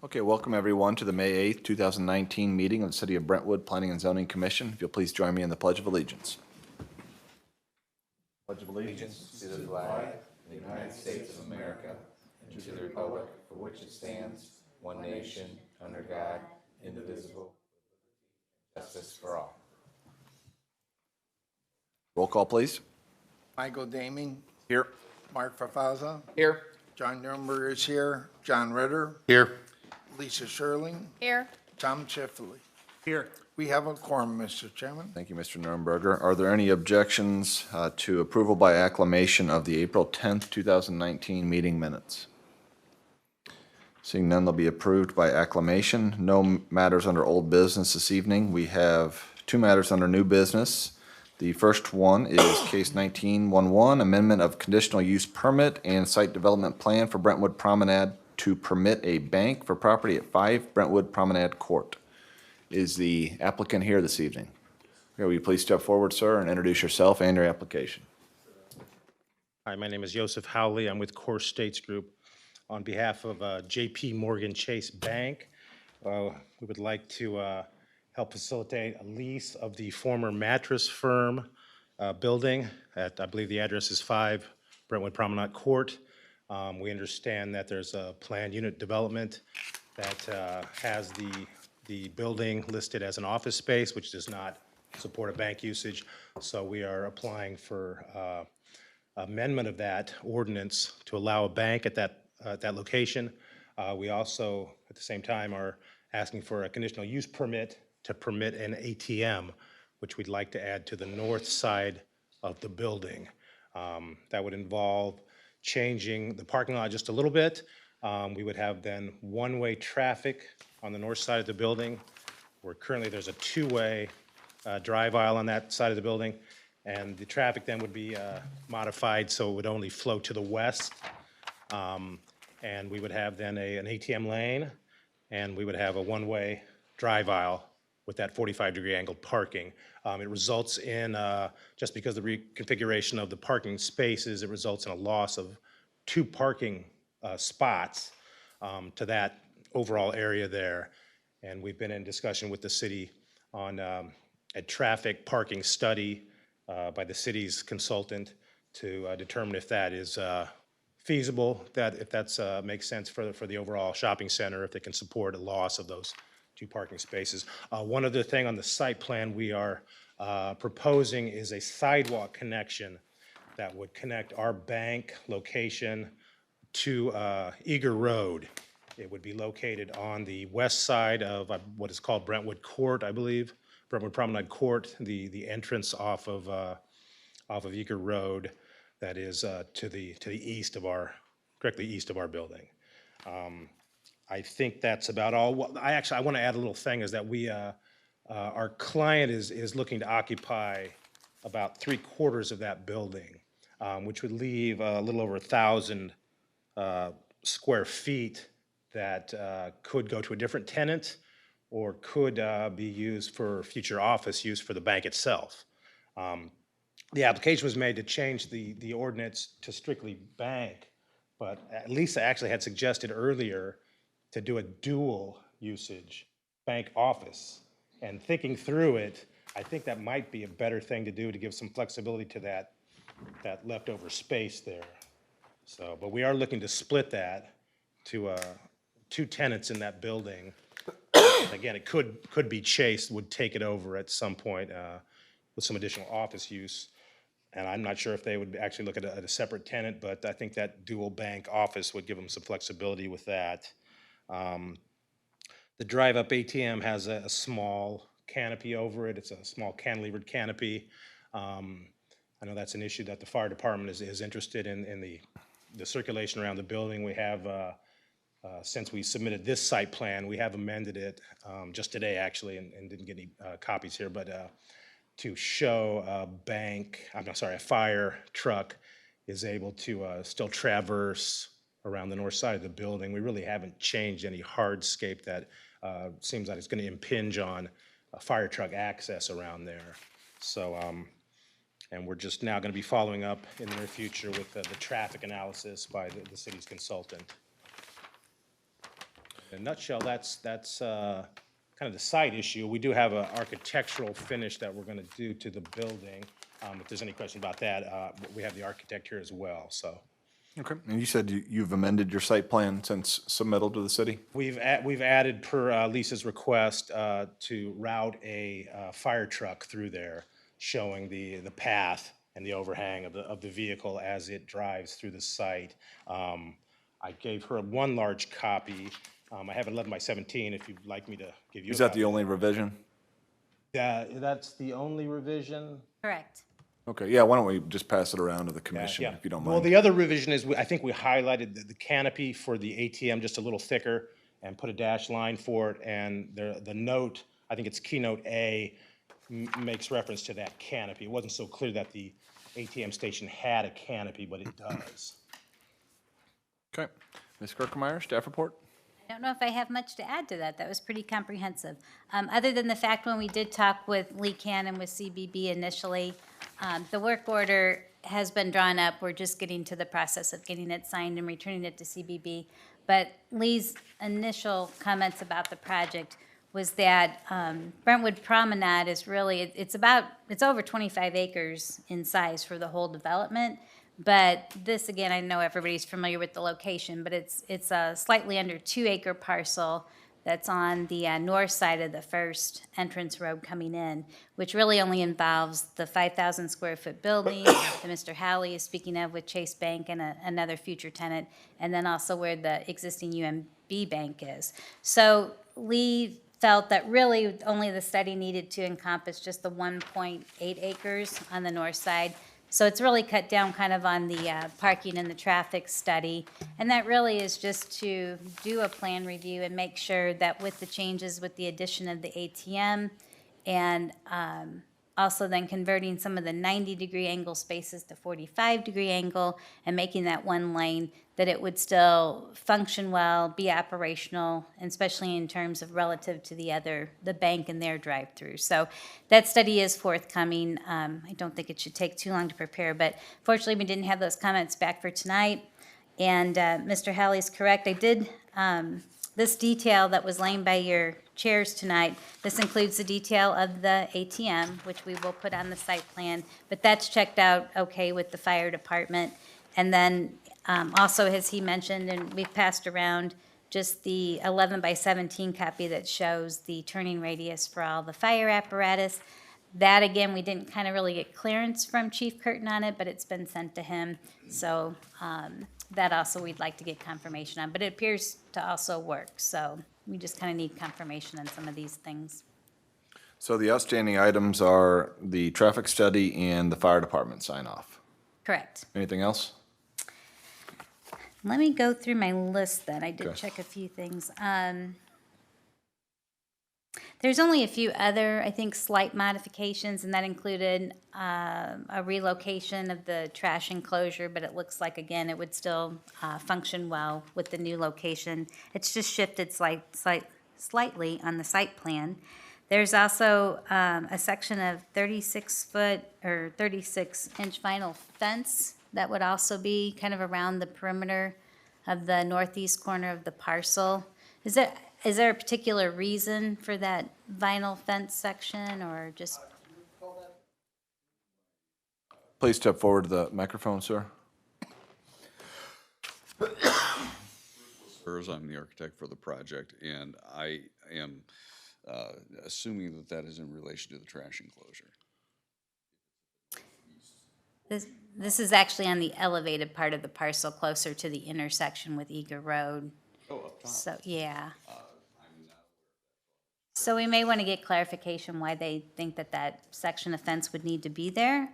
Okay, welcome everyone to the May 8th, 2019 meeting of the City of Brentwood Planning and Zoning Commission. If you'll please join me in the Pledge of Allegiance. Pledge of Allegiance to the flag of the United States of America and to the republic for which it stands, one nation, under God, indivisible, with justice for all. Roll call, please. Michael Daming, Here. Mark Fafaza, Here. John Nuremberg is here, John Ritter, Here. Lisa Sherling, Here. Tom Chifley. Here. We have a quorum, Mr. Chairman. Thank you, Mr. Nuremberger. Are there any objections to approval by acclamation of the April 10th, 2019 meeting minutes? Seeing none, they'll be approved by acclamation. No matters under old business this evening. We have two matters under new business. The first one is case 1911, amendment of conditional use permit and site development plan for Brentwood Promenade to permit a bank for property at 5 Brentwood Promenade Court. Is the applicant here this evening? Okay, will you please step forward, sir, and introduce yourself and your application? Hi, my name is Joseph Howley. I'm with Core States Group. On behalf of JP Morgan Chase Bank, we would like to help facilitate a lease of the former mattress firm building at, I believe the address is 5 Brentwood Promenade Court. We understand that there's a planned unit development that has the building listed as an office space, which does not support a bank usage. So we are applying for amendment of that ordinance to allow a bank at that location. We also, at the same time, are asking for a conditional use permit to permit an ATM, which we'd like to add to the north side of the building. That would involve changing the parking lot just a little bit. We would have then one-way traffic on the north side of the building, where currently there's a two-way drive aisle on that side of the building. And the traffic then would be modified so it would only flow to the west. And we would have then an ATM lane, and we would have a one-way drive aisle with that 45-degree angled parking. It results in, just because of the reconfiguration of the parking spaces, it results in a loss of 2 parking spots to that overall area there. And we've been in discussion with the city on a traffic parking study by the city's consultant to determine if that is feasible, that if that's makes sense for the overall shopping center, if they can support a loss of those 2 parking spaces. One other thing on the site plan we are proposing is a sidewalk connection that would connect our bank location to Eager Road. It would be located on the west side of what is called Brentwood Court, I believe, Brentwood Promenade Court, the entrance off of Eager Road, that is to the east of directly east of our building. I think that's about all. I want to add a little thing, is that our client is looking to occupy about 3/4 of that building, which would leave a little over 1,000 square feet that could go to a different tenant or could be used for future office use for the bank itself. The application was made to change the ordinance to strictly bank, but Lisa actually had suggested earlier to do a dual usage bank office. And thinking through it, I think that might be a better thing to do to give some flexibility to that leftover space there. So, but we are looking to split that to 2 tenants in that building. Again, it could be Chase would take it over at some point with some additional office use. And I'm not sure if they would actually look at a separate tenant, but I think that dual bank office would give them some flexibility with that. The drive-up ATM has a small canopy over it. It's a small cantilevered canopy. I know that's an issue that the fire department is interested in the circulation around the building. We have, since we submitted this site plan, we have amended it just today actually, and didn't get any copies here, but to show a fire truck is able to still traverse around the north side of the building. We really haven't changed any hardscape that seems like it's going to impinge on fire truck access around there. So, and we're just now going to be following up in the near future with the traffic analysis by the city's consultant. in a nutshell, that's kind of the site issue. We do have an architectural finish that we're going to do to the building. If there's any question about that, we have the architect here as well, so. Okay. And you said you've amended your site plan since submittal to the city? We've added, per Lisa's request, to route a fire truck through there, showing the path and the overhang of the vehicle as it drives through the site. I gave her one large copy. I have 11 by 17 if you'd like me to give you a Is that copy. the only revision? Yeah, that's the only revision. Correct. Okay, yeah, why don't we just pass it around to the commission, Yeah. if you don't Well, mind? the other revision is, I think we highlighted the canopy for the ATM just a little thicker and put a dash line for it, and the note, I think it's keynote A, makes reference to that canopy. It wasn't so clear that the ATM station had a canopy, but it does. Okay. Ms. Kirkemeyer, staff report? I don't know if I have much to add to that. That was pretty comprehensive. Other than the fact when we did talk with Lee Cannon with CBB initially, the work order has been drawn up. We're just getting to the process of getting it signed and returning it to CBB. But Lee's initial comments about the project was that Brentwood Promenade is really, it's over 25 acres in size for the whole development. But this, again, I know everybody's familiar with the location, but it's a slightly under 2-acre parcel that's on the north side of the first entrance road coming in, which really only involves the 5,000 square foot building that Mr. Halley is speaking of with Chase Bank and another future tenant, and then also where the existing UMB bank is. So Lee felt that really only the study needed to encompass just the 1.8 acres on the north side. So it's really cut down kind of on the parking and the traffic study. And that really is just to do a plan review and make sure that with the changes with the addition of the ATM and also then converting some of the 90-degree angle spaces to 45-degree angle and making that one lane, that it would still function well, be operational, and especially in terms of relative to the bank and their drive-through. So that study is forthcoming. I don't think it should take too long to prepare, but fortunately we didn't have those comments back for tonight. And Mr. Halley's correct. I did, this detail that was laying by your chairs tonight, this includes the detail of the ATM, which we will put on the site plan, but that's checked out okay with the fire department. And then also, as he mentioned, and we've passed around just the 11 by 17 copy that shows the turning radius for all the fire apparatus. That, again, we didn't kind of really get clearance from Chief Curtin on it, but it's been sent to him. So that also we'd like to get confirmation on, but it appears to also work. So we just kind of need confirmation on some of these things. So the outstanding items are the traffic study and the fire department sign off. Correct. Anything else? Let me go through my list then. I did Okay. check a few things. There's only a few other, I think, slight modifications, and that included a relocation of the trash enclosure, but it looks like, again, it would still function well with the new location. It's just shifted slightly on the site plan. There's also a section of 36-foot or 36-inch vinyl fence that would also be kind of around the perimeter of the northeast corner of the parcel. Is there a particular reason for that vinyl fence section, or just? Please step forward to the microphone, sir. I'm the architect for the project, and I am assuming that that is in relation to the trash enclosure. This is actually on the elevated part of the parcel, closer to the intersection with Eager Road. Oh, up top. So, yeah. I'm not So we may want to get clarification why they think that section of fence would need to be there,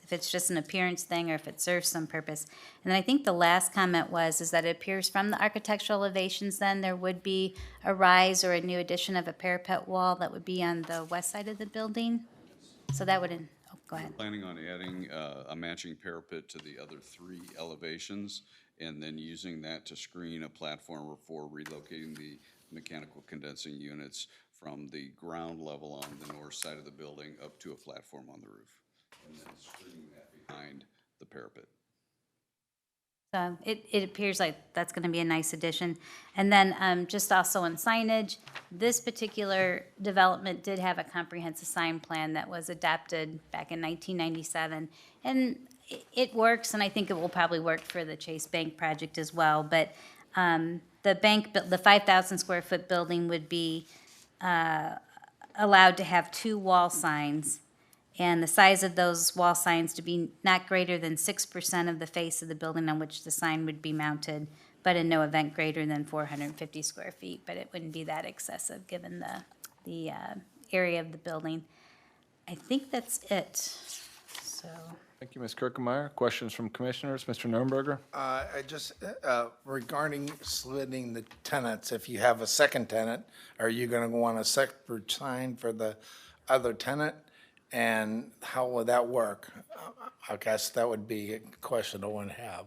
if it's just an appearance thing or if it serves some purpose. And then I think the last comment is that it appears from the architectural elevations then there would be a rise or a new addition of a parapet wall that would be on the west side of the building. So that would, oh, go ahead. planning on adding a matching parapet to the other 3 elevations, and then using that to screen a platform for relocating the mechanical condensing units from the ground level on the north side of the building up to a platform on the roof, and then screening that behind the parapet. So it appears like that's going to be a nice addition. And then just also on signage, this particular development did have a comprehensive sign plan that was adopted back in 1997. And it works, and I think it will probably work for the Chase Bank project as well. But the bank, the 5,000 square foot building would be allowed to have 2 wall signs, and the size of those wall signs to be not greater than 6% of the face of the building on which the sign would be mounted, but in no event greater than 450 square feet, but it wouldn't be that excessive given the area of the building. I think that's it, so. Thank you, Ms. Kirkemeyer. Questions from commissioners? Mr. Nuremberger? I just, regarding splitting the tenants, if you have a second tenant, are you gonna want a separate sign for the other tenant? And how would that work? I guess that would be a question I want to have.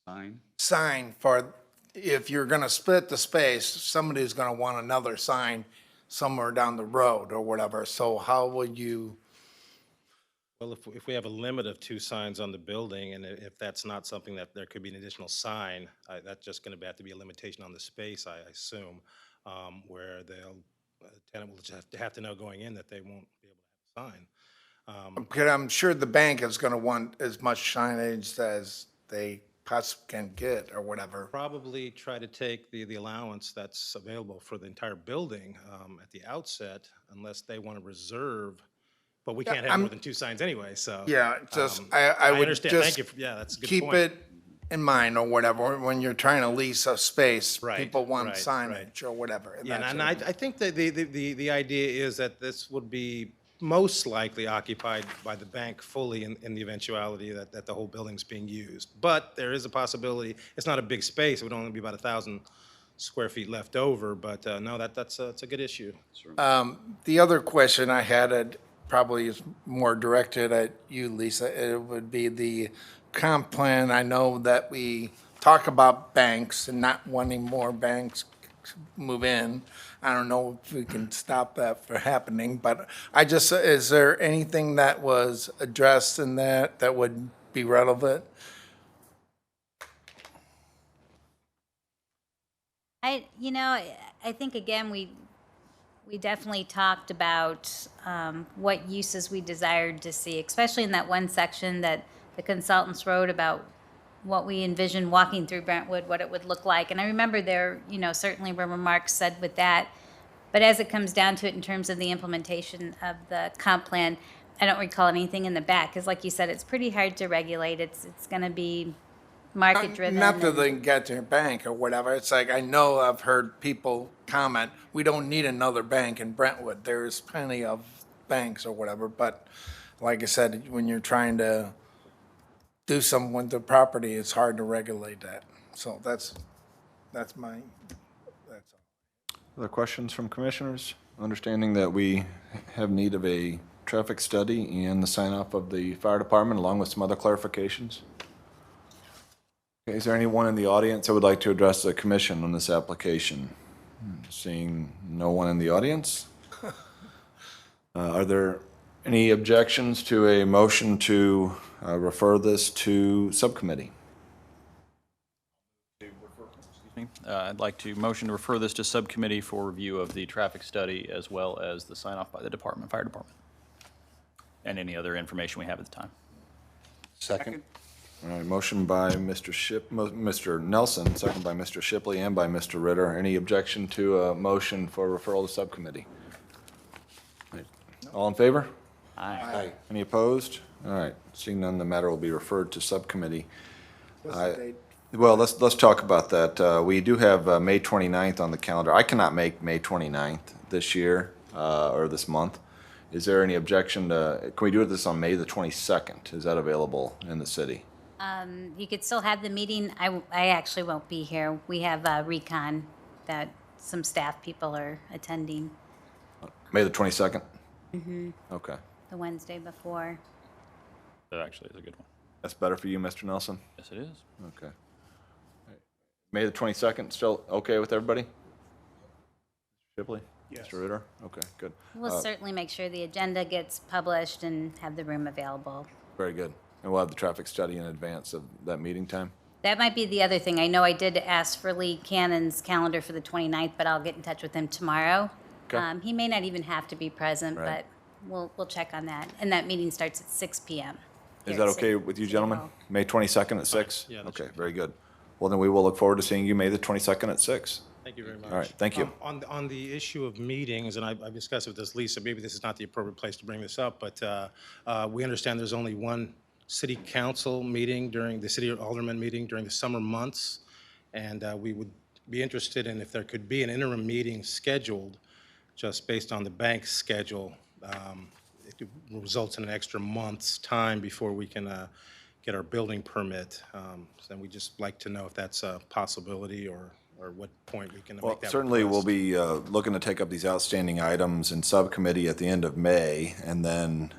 Sign? Sign for, if you're gonna split the space, somebody's gonna want another sign somewhere down the road or whatever, so how would you? Well, if we have a limit of 2 signs on the building, and if that's not something that there could be an additional sign, that's just going to have to be a limitation on the space, I assume, where the tenant will just have to know going in that they won't be able to have a sign. Because I'm sure the bank is gonna want as much signage as they possibly can get or whatever. Probably try to take the allowance that's available for the entire building at the outset, unless they want to reserve, but we can't have more than 2 signs anyway, so. Yeah, just, I would understand. just Thank you. Yeah, that's a good keep point. it in mind or whatever, when you're trying to lease a space, Right, people want right, signage or whatever. Yeah, That's and it. I think that the idea is that this would be most likely occupied by the bank fully in the eventuality that the whole building's being used. But there is a possibility, it's not a big space, it would only be about 1,000 square feet left over, but no, that's a good issue. The other question I had, it probably is more directed at you, Lisa. It would be the comp plan. I know that we talk about banks and not wanting more banks move in. I don't know if we can stop that from happening, but is there anything that was addressed in that would be relevant? I think again, we definitely talked about what uses we desired to see, especially in that one section that the consultants wrote about what we envisioned walking through Brentwood, what it would look like. And I remember there, certainly were remarks said with that. But as it comes down to it in terms of the implementation of the comp plan, I don't recall anything in the back, because like you said, it's pretty hard to regulate. It's going to be market-driven. Not that they can get to a bank or whatever. It's like, I know I've heard people comment, we don't need another bank in Brentwood. There's plenty of banks or whatever, but like I said, when you're trying to do something with the property, it's hard to regulate that. So that's all. Other questions from commissioners? Understanding that we have need of a traffic study and the sign-off of the fire department, along with some other clarifications. Okay, is there anyone in the audience that would like to address the commission on this application? Seeing no one in the audience. Are there any objections to a motion to refer this to subcommittee? I'd like to motion to refer this to subcommittee for review of the traffic study as well as the sign-off by the fire department, and any other information we have at the time. Second. All right, motion by Mr. Nelson, second by Mr. Shipley and by Mr. Ritter. Any objection to a motion for referral to subcommittee? All in favor? Aye. Any opposed? All right, seeing none, the matter will be referred to subcommittee. What's the date? Well, let's talk about that. We do have May 29th on the calendar. I cannot make May 29th this year, or this month. Is there any objection to, can we do this on May the 22nd? Is that available in the city? You could still have the meeting. I actually won't be here. We have recon that some staff people are attending May the 22nd? Mm-hmm. Okay. the Wednesday before. That actually is a good one. That's better for you, Mr. Nelson? Yes, it is. Okay. May the 22nd, still okay with everybody? Shipley? Yes. Mr. Ritter? Okay, good. We'll certainly make sure the agenda gets published and have the room available. Very good. And we'll have the traffic study in advance of that meeting time? That might be the other thing. I know I did ask for Lee Cannon's calendar for the 29th, but I'll get in touch with him tomorrow. Okay. He may not even have to be present, Right. but we'll check on that. And that meeting starts at 6 PM. Is here that at okay City- with you, City gentlemen? Hall. May 22nd at 6? Yeah, that Okay, should be very good. Well, then we will look forward to seeing you May the 22nd at 6. Thank you very much. All right, thank you. On the issue of meetings, and I've discussed it with this Lisa, maybe this is not the appropriate place to bring this up, but we understand there's only one city council meeting during, the city alderman meeting during the summer months, and we would be interested in if there could be an interim meeting scheduled, just based on the bank's schedule. It could result in an extra month's time before we can get our building permit. So we'd just like to know if that's a possibility, or what point we can Well, make that certainly we'll request. be looking to take up these outstanding items in subcommittee at the end of May, and then,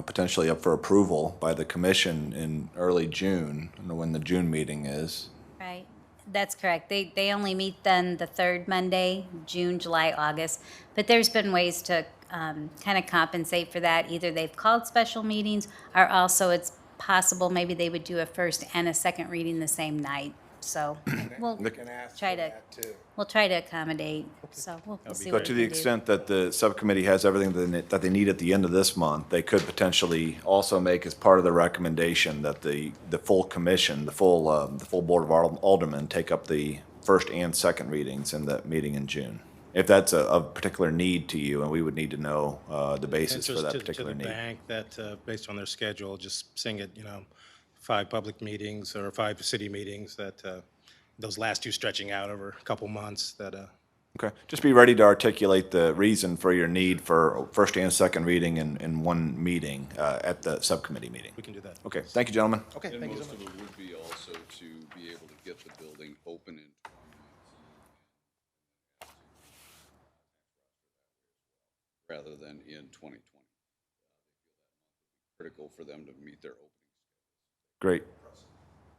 potentially up for approval by the commission in early June, I don't know when the June meeting is. Right, that's correct. They only meet then the third Monday, June, July, August. But there's been ways to kind of compensate for that. Either they've called special meetings, or also it's possible maybe they would do a first and a second reading the same night. So we'll Can ask try for to, that too. we'll try to accommodate. So we'll see So what to we the can do. extent that the subcommittee has everything that they need at the end of this month, they could potentially also make as part of the recommendation that the full commission, the full Board of Aldermen take up the first and second readings in the meeting in June. If that's of particular need to you, and we would need to know the basis for Interest that to particular the need. bank that, based on their schedule, just seeing it, 5 public meetings or 5 city meetings, that those last 2 stretching out over a couple months, that, Okay, just be ready to articulate the reason for your need for first and second reading in one meeting at the subcommittee meeting. we can do that. Okay, thank you, gentlemen. Okay, And thank you so most much. of it would be also to be able to get the building open in 2019 rather than in 2020. Critical for them to meet their opening. Great.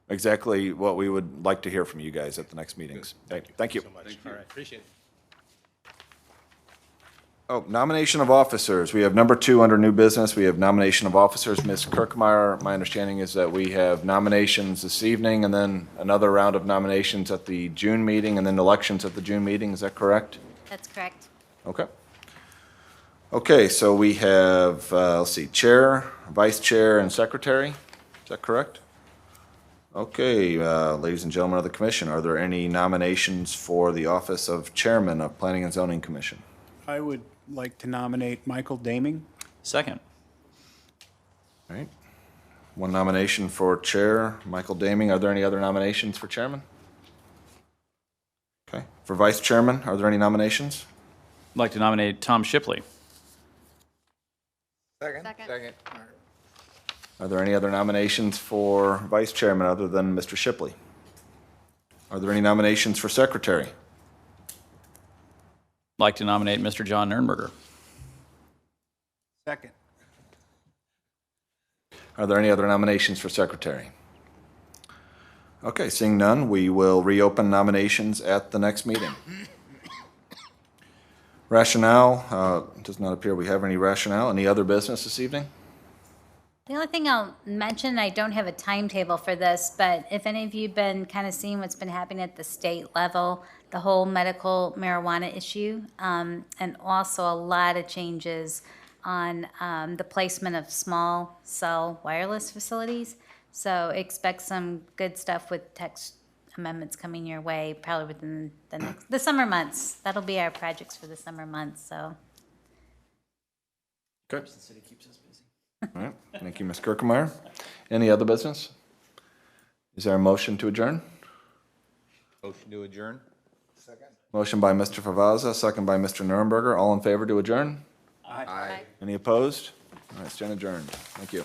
Exactly what we would like to hear from you guys at the next meetings. Thank you. So much. All right, appreciate it. Oh, nomination of officers. We have number 2 under new business. We have nomination of officers. Ms. Kirkmeyer, my understanding is that we have nominations this evening, and then another round of nominations at the June meeting, and then elections at the June meeting. Is that correct? That's correct. Okay. Okay, so we have, let's see, chair, vice chair, and secretary. Is that correct? Okay, ladies and gentlemen of the commission, are there any nominations for the office of chairman of Planning and Zoning Commission? I would like to nominate Michael Daming. Second. All right. One nomination for chair, Michael Daming. Are there any other nominations for chairman? Okay. For vice chairman, are there any nominations? I'd like to nominate Tom Shipley. Second? Second. All right. Are there any other nominations for vice chairman other than Mr. Shipley? Are there any nominations for secretary? I'd like to nominate Mr. John Nurnberger. Second. Are there any other nominations for secretary? Okay, seeing none, we will reopen nominations at the next meeting. Rationale, does not appear we have any rationale. Any other business this evening? The only thing I'll mention, I don't have a timetable for this, but if any of you have been kind of seeing what's been happening at the state level, the whole medical marijuana issue, and also a lot of changes on the placement of small cell wireless facilities. So expect some good stuff with text amendments coming your way, probably within the summer months. That'll be our projects for the summer months, so. Okay. All right, thank you, Ms. Kirkemeyer. Any other business? Is there a motion to adjourn? Motion to adjourn? Second. Motion by Mr. Favazza, second by Mr. Nuremberger. All in favor to adjourn? Aye. Any opposed? All right, stand adjourned. Thank you.